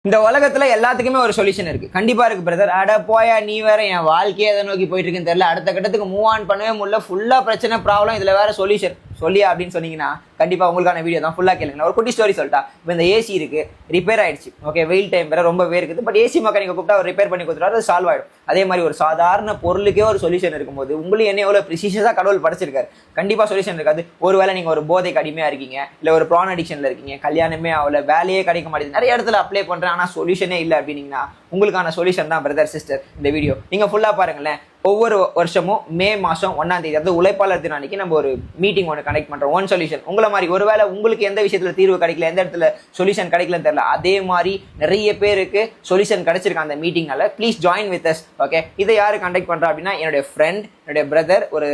இந்த உலகத்துல எல்லாத்துக்குமே ஒரு சொல்யூஷன் இருக்கு, கண்டிப்பா இருக்கு பிரதர். அட போயா நீ வேற, என் வாழ்க்கையை எதை நோக்கி போயிட்டு இருக்குன்னு தெரியல, அடுத்த கட்டத்துக்கு மூவ் ஆன் பண்ணவே முடியல, ஃபுல்லா பிரச்சனை ப்ராப்ளம், இதுல வேற சொல்யூஷன் சொல்லியா அப்படின்னு சொன்னீங்கன்னா கண்டிப்பா உங்களுக்கான வீடியோ தான். ஃபுல்லா கேளுங்க. ஒரு குட்டி ஸ்டோரி சொல்லிட்டா. இப்போ இந்த ஏசி இருக்கு, ரிப்பேர் ஆயிடுச்சு. ஓகே, வெயில் டைம் வேற ரொம்பவே இருக்குது. பட் ஏசி மெக்கானிக் கூப்பிட்டா அவர் ரிப்பேர் பண்ணி கொடுத்துட்டாரு, அது சால்வ் ஆயிடும். அதே மாதிரி ஒரு சாதாரண பொருளுக்கே ஒரு சொல்யூஷன் இருக்கும்போது உங்களுக்கு என்ன எவ்வளவு ப்ரிசிஷஸா கடவுள் படைச்சிருக்காரு, கண்டிப்பா சொல்யூஷன் இருக்காது. ஒருவேளை நீங்க ஒரு போதைக்கு அடிமையா இருக்கீங்க, இல்ல ஒரு ப்ரான் அடிக்ஷன்ல இருக்கீங்க, கல்யாணமே ஆகல, வேலையே கிடைக்க மாட்டேங்குது, நிறைய இடத்துல அப்ளை பண்றேன் ஆனா சொல்யூஷனே இல்லை அப்படின்னீங்கன்னா உங்களுக்கான சொல்யூஷன் தான் பிரதர் சிஸ்டர் இந்த வீடியோ. நீங்க ஃபுல்லா பாருங்களேன். ஒவ்வொரு வருஷமும் மே மாசம் 1ஆம் தேதி, அதாவது உழைப்பாளர் தினம் அன்னைக்கு நம்ம ஒரு மீட்டிங் ஒன்று கனெக்ட் பண்றோம். One solution. உங்களை மாதிரி ஒருவேளை உங்களுக்கு எந்த விஷயத்துல தீர்வு கிடைக்கல, எந்த இடத்துல சொல்யூஷன் கிடைக்கலன்னு தெரியல, அதே மாதிரி நிறைய பேருக்கு சொல்யூஷன் கிடைச்சிருக்கு அந்த மீட்டிங்னால. Please join with us. Okay, இதை யாரு கண்டக்ட் பண்றா அப்படின்னா என்னுடைய ஃப்ரெண்ட், என்னுடைய பிரதர், ஒரு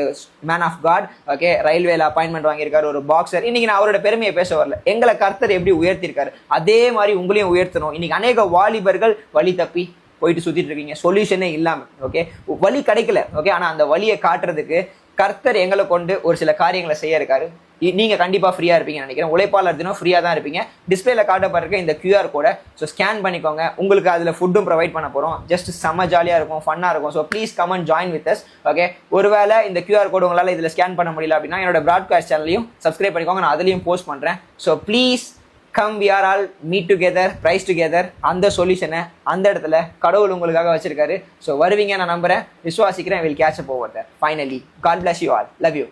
மேன் ஆஃப் காட். ஓகே, ரயில்வேல அப்பாயின்மெண்ட் வாங்கியிருக்காரு, ஒரு பாக்ஸர். இன்னைக்கு நான் அவரோட பெருமையை பேச வரல, எங்களை கர்த்தர் எப்படி உயர்த்திருக்காரு அதே மாதிரி உங்களையும் உயர்த்தணும். இன்னைக்கு அநேக வாலிபர்கள் வழி தப்பி போயிட்டு சுத்திட்டு இருக்கீங்க, சொல்யூஷனே இல்லாம. ஓகே, வழி கிடைக்கல. ஓகே, ஆனா அந்த வழியை காட்டுறதுக்கு கர்த்தர் எங்களை கொண்டு ஒரு சில காரியங்களை செய்ய இருக்காரு. நீங்க கண்டிப்பா ஃப்ரீயா இருப்பீங்கன்னு நினைக்கிறேன். உழைப்பாளர் தினம் ஃப்ரீயா தான் இருப்பீங்க. டிஸ்பிளேல காட்டப்பட்டிருக்க இந்த QR கோடை ஸ்கேன் பண்ணிக்கோங்க. உங்களுக்கு அதுல ஃபுட்டும் ப்ரொவைட் பண்ண போறோம். ஜஸ்ட் செம்ம ஜாலியா இருக்கும், ஃபன்னா இருக்கும். So please come and join with us. Okay, ஒருவேளை இந்த QR கோடு உங்களால இதுல ஸ்கேன் பண்ண முடியல அப்படின்னா என்னோட ப்ராட்காஸ்ட் சேனலையும் சப்ஸ்கிரைப் பண்ணிக்கோங்க, நான் அதுலயும் போஸ்ட் பண்றேன். So please come, we are all meet together, price together. அந்த சொல்யூஷனை அந்த இடத்துல கடவுள் உங்களுக்காக வச்சிருக்காரு. ஸோ வருவீங்க நான் நம்புறேன், விசுவாசிக்கிறேன். will catch up over there. Finally, God bless you all. Love you.